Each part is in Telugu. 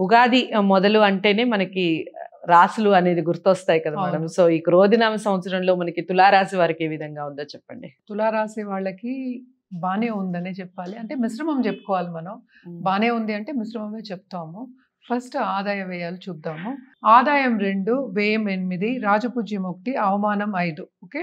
ఉగాది మొదలు అంటేనే మనకి రాసులు అనేది గుర్తొస్తాయి కదా మేడం. అవును. సో ఈ క్రోధినామ సంవత్సరంలో మనకి తులారాశి వారికి ఏ విధంగా ఉందో చెప్పండి. తులారాశి వాళ్ళకి బానే ఉందనే చెప్పాలి. అంటే మిశ్రమం చెప్పుకోవాలి మనం. బానే ఉంది అంటే మిశ్రమమే చెప్తాము. ఫస్ట్ ఆదాయ వ్యయాలు చూద్దాము. ఆదాయం 2, వ్యయం 8, రాజపూజ్యం 1, అవమానం 5. ఓకే.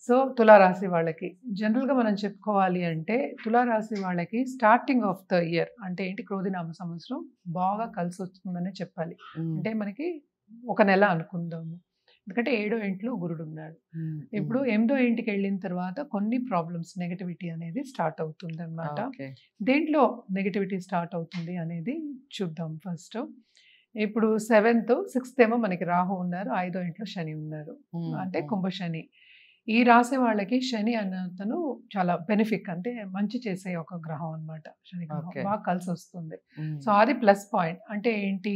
సో తులారాశి వాళ్ళకి జనరల్గా మనం చెప్పుకోవాలి అంటే తులారాశి వాళ్ళకి స్టార్టింగ్ ఆఫ్ ద ఇయర్ అంటే ఏంటి, క్రోధినామ సంవత్సరం బాగా కలిసి వస్తుందనే చెప్పాలి. అంటే మనకి ఒక నెల అనుకుందాము. ఎందుకంటే 7వ ఇంట్లో గురుడు ఉన్నాడు. ఇప్పుడు 8వ ఇంటికి వెళ్ళిన తర్వాత కొన్ని ప్రాబ్లమ్స్, నెగటివిటీ అనేది స్టార్ట్ అవుతుంది అనమాట. దేంట్లో నెగటివిటీ స్టార్ట్ అవుతుంది అనేది చూద్దాం ఫస్ట్. ఇప్పుడు 7th, 6th ఏమో మనకి రాహు ఉన్నారు, 5వ ఇంట్లో శని ఉన్నారు. అంటే కుంభ శని. ఈ రాశి వాళ్ళకి శని అతను చాలా బెనిఫిక్, అంటే మంచి చేసే ఒక గ్రహం అనమాట. శని గ్రహం బాగా కలిసి వస్తుంది. సో అది ప్లస్ పాయింట్. అంటే ఏంటి,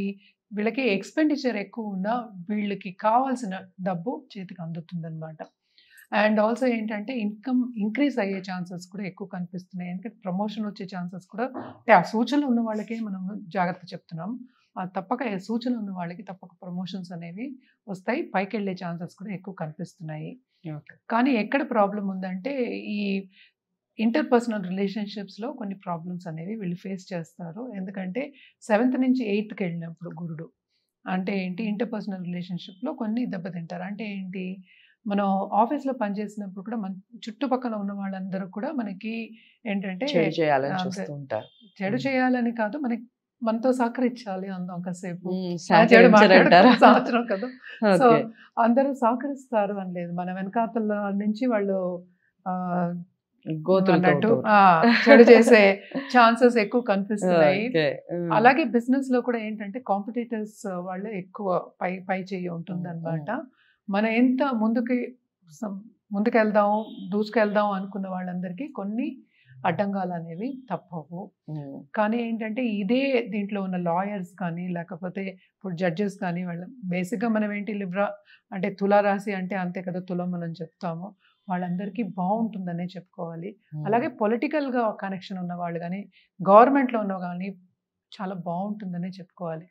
వీళ్ళకి ఎక్స్పెండిచర్ ఎక్కువ ఉన్నా వీళ్ళకి కావాల్సిన డబ్బు చేతికి అందుతుంది అనమాట. అండ్ ఆల్సో ఏంటంటే ఇన్కమ్ ఇంక్రీజ్ అయ్యే ఛాన్సెస్ కూడా ఎక్కువ కనిపిస్తున్నాయి. ఎందుకంటే ప్రమోషన్ వచ్చే ఛాన్సెస్ కూడా, అంటే ఆ సూచనలు ఉన్న వాళ్ళకే మనం జాగ్రత్త చెప్తున్నాం. తప్పక సూచనలు ఉన్న వాళ్ళకి తప్పక ప్రమోషన్స్ అనేవి వస్తాయి, పైకి వెళ్ళే ఛాన్సెస్ కూడా ఎక్కువ కనిపిస్తున్నాయి. కానీ ఎక్కడ ప్రాబ్లం ఉందంటే ఈ ఇంటర్పర్సనల్ రిలేషన్షిప్స్లో కొన్ని ప్రాబ్లమ్స్ అనేవి వీళ్ళు ఫేస్ చేస్తారు. ఎందుకంటే 7th నుంచి 8th వెళ్ళినప్పుడు గురుడు అంటే ఏంటి, ఇంటర్పర్సనల్ రిలేషన్షిప్లో కొన్ని దెబ్బతింటారు. అంటే ఏంటి, మనం ఆఫీస్లో పనిచేసినప్పుడు కూడా మన చుట్టుపక్కల ఉన్న వాళ్ళందరూ కూడా మనకి ఏంటంటే చెడు చేయాలని కాదు, మనతో సహకరించాలి అందం కాసేపు, చెడు సంవత్సరం కదా. సో అందరూ సహకరిస్తారు అని లేదు, మన వెనకాతల నుంచి వాళ్ళు అన్నట్టు చెడు చేసే ఛాన్సెస్ ఎక్కువ కనిపిస్తున్నాయి. అలాగే బిజినెస్ లో కూడా ఏంటంటే కాంపిటీటర్స్ వాళ్ళు ఎక్కువ పై చేయి ఉంటుంది అనమాట. మనం ఎంత ముందుకెళ్దాం దూసుకెళ్దాం అనుకున్న వాళ్ళందరికీ కొన్ని అడ్డంగాలు అనేవి తప్పవు. కానీ ఏంటంటే ఇదే దీంట్లో ఉన్న లాయర్స్ కానీ లేకపోతే ఇప్పుడు జడ్జెస్ కానీ వాళ్ళు బేసిక్గా మనం ఏంటి లిబ్రా అంటే తులారాశి అంటే అంతే కదా, తులం మనం చెప్తాము, వాళ్ళందరికీ బాగుంటుందనే చెప్పుకోవాలి. అలాగే పొలిటికల్గా కనెక్షన్ ఉన్న వాళ్ళు కానీ గవర్నమెంట్లో ఉన్న కానీ చాలా బాగుంటుందనే చెప్పుకోవాలి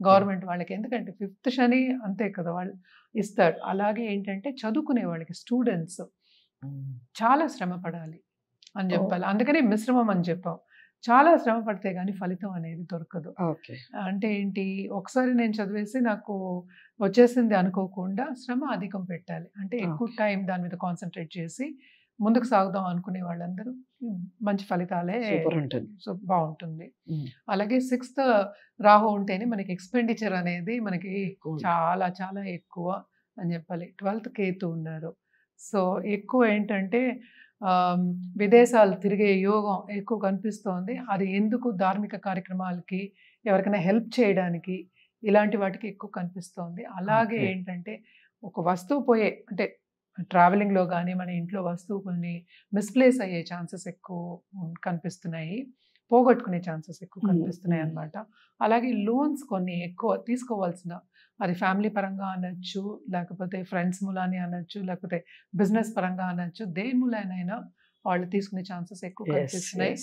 గవర్నమెంట్ వాళ్ళకి. ఎందుకంటే 5th శని అంతే కదా వాళ్ళు ఇస్తాడు. అలాగే ఏంటంటే చదువుకునే వాళ్ళకి స్టూడెంట్స్ చాలా శ్రమ పడాలి అని చెప్పాలి. అందుకనే మిశ్రమం అని చెప్పాం. చాలా శ్రమ పడితే కానీ ఫలితం అనేది దొరకదు. అంటే ఏంటి, ఒకసారి నేను చదివేసి నాకు వచ్చేసింది అనుకోకుండా శ్రమ అధికం పెట్టాలి. అంటే ఎక్కువ టైం దాని మీద కాన్సన్ట్రేట్ చేసి ముందుకు సాగుదాం అనుకునే వాళ్ళందరూ మంచి ఫలితాలే బాగుంటుంది. అలాగే 6th రాహు ఉంటేనే మనకి ఎక్స్పెండిచర్ అనేది మనకి చాలా చాలా ఎక్కువ అని చెప్పాలి. 12th కేతు ఉన్నారు. సో ఎక్కువ ఏంటంటే విదేశాలు తిరిగే యోగం ఎక్కువ కనిపిస్తోంది. అది ఎందుకు, ధార్మిక కార్యక్రమాలకి, ఎవరికైనా హెల్ప్ చేయడానికి, ఇలాంటి వాటికి ఎక్కువ కనిపిస్తోంది. అలాగే ఏంటంటే ఒక వస్తువు పోయే, అంటే ట్రావెలింగ్లో కానీ మన ఇంట్లో వస్తువు కొన్ని మిస్ప్లేస్ అయ్యే ఛాన్సెస్ ఎక్కువ కనిపిస్తున్నాయి, పోగొట్టుకునే ఛాన్సెస్ ఎక్కువ కనిపిస్తున్నాయి అన్నమాట. అలాగే లోన్స్ కొన్ని ఎక్కువ తీసుకోవాల్సిన, అది ఫ్యామిలీ పరంగా అనొచ్చు, లేకపోతే ఫ్రెండ్స్ మూలాని అనొచ్చు, లేకపోతే బిజినెస్ పరంగా అనొచ్చు, దేని మూలానైనా వాళ్ళు తీసుకునే ఛాన్సెస్ ఎక్కువ కనిపిస్తున్నాయి.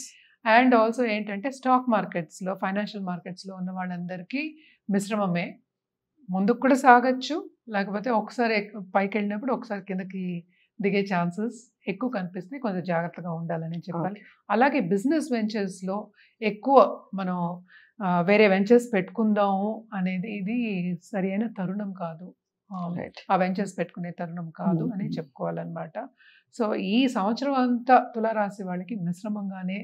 అండ్ ఆల్సో ఏంటంటే స్టాక్ మార్కెట్స్లో, ఫైనాన్షియల్ మార్కెట్స్లో ఉన్న వాళ్ళందరికీ మిశ్రమమే. ముందుకు కూడా సాగచ్చు, లేకపోతే ఒకసారి పైకి వెళ్ళినప్పుడు ఒకసారి కిందకి దిగే ఛాన్సెస్ ఎక్కువ కనిపిస్తున్నాయి. కొంచెం జాగ్రత్తగా ఉండాలని చెప్పాలి. అలాగే బిజినెస్ వెంచర్స్లో ఎక్కువ మనం వేరే వెంచర్స్ పెట్టుకుందాము అనేది ఇది సరి అయిన తరుణం కాదు, ఆ వెంచర్స్ పెట్టుకునే తరుణం కాదు అని చెప్పుకోవాలన్నమాట. సో ఈ సంవత్సరం అంతా తులారాశి వాళ్ళకి మిశ్రమంగానే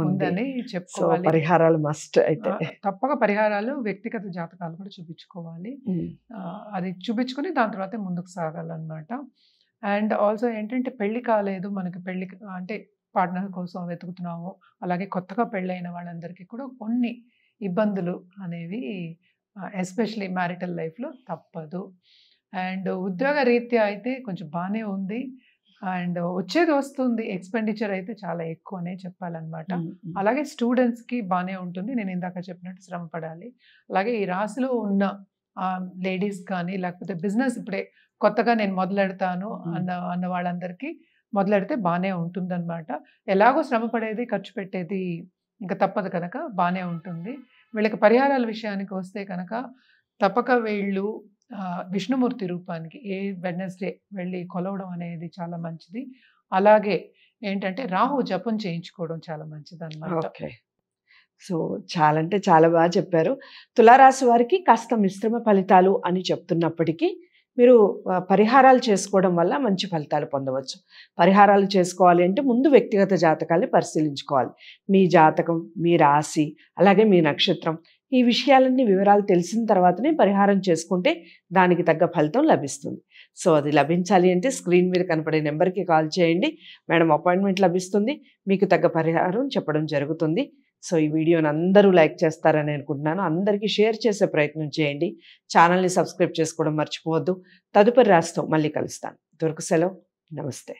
ఉందని చెప్పుకోవాలి. పరిహారాలు మస్ట్ అయితే తప్పక పరిహారాలు, వ్యక్తిగత జాతకాలు కూడా చూపించుకోవాలి. అది చూపించుకుని దాని తర్వాత ముందుకు సాగాలన్నమాట. అండ్ ఆల్సో ఏంటంటే పెళ్లి కాలేదు, మనకి పెళ్లి అంటే పార్ట్నర్ కోసం వెతుకుతున్నాము, అలాగే కొత్తగా పెళ్ళైన వాళ్ళందరికీ కూడా కొన్ని ఇబ్బందులు అనేవి ఎస్పెషలీ మ్యారిటల్ లైఫ్లో తప్పదు. అండ్ ఉద్యోగ రీత్యా అయితే కొంచెం బాగానే ఉంది, అండ్ వచ్చేది వస్తుంది, ఎక్స్పెండిచర్ అయితే చాలా ఎక్కువనే చెప్పాలన్నమాట. అలాగే స్టూడెంట్స్కి బాగానే ఉంటుంది, నేను ఇందాక చెప్పినట్టు శ్రమ పడాలి. అలాగే ఈ రాశిలో ఉన్న లేడీస్ కానీ లేకపోతే బిజినెస్ ఇప్పుడే కొత్తగా నేను మొదలెడతాను అన్న వాళ్ళందరికీ మొదలెడితే బాగానే ఉంటుందన్నమాట. ఎలాగో శ్రమ పడేది, ఖర్చు పెట్టేది ఇంకా తప్పదు కనుక బాగానే ఉంటుంది. వీళ్ళకి పరిహారాల విషయానికి వస్తే కనుక తప్పక వీళ్ళు విష్ణుమూర్తి రూపానికి వెడ్నెస్డే వెళ్ళి కొలవడం అనేది చాలా మంచిది. అలాగే ఏంటంటే రాహు జపం చేయించుకోవడం చాలా మంచిది అన్నమాట. ఓకే. సో చాలా అంటే చాలా బాగా చెప్పారు. తులారాశి వారికి కాస్త మిశ్రమ ఫలితాలు అని చెప్తున్నప్పటికీ మీరు పరిహారాలు చేసుకోవడం వల్ల మంచి ఫలితాలు పొందవచ్చు. పరిహారాలు చేసుకోవాలి అంటే ముందు వ్యక్తిగత జాతకాన్ని పరిశీలించుకోవాలి. మీ జాతకం, మీ రాశి, అలాగే మీ నక్షత్రం, ఈ విషయాలన్నీ వివరాలు తెలిసిన తర్వాతనే పరిహారం చేసుకుంటే దానికి తగ్గ ఫలితం లభిస్తుంది. సో అది లభించాలి అంటే స్క్రీన్ మీద కనపడే నెంబర్కి కాల్ చేయండి. మేడం అపాయింట్మెంట్ లభిస్తుంది. మీకు తగ్గ పరిహారం చెప్పడం జరుగుతుంది. సో ఈ వీడియోని అందరూ లైక్ చేస్తారని అనుకుంటున్నాను. అందరికీ షేర్ చేసే ప్రయత్నం చేయండి. ఛానల్ని సబ్స్క్రైబ్ చేసుకోవడం మర్చిపోవద్దు. తదుపరి రాశితో మళ్ళీ కలుస్తాను. ఇంతవరకు సెలవు. నమస్తే.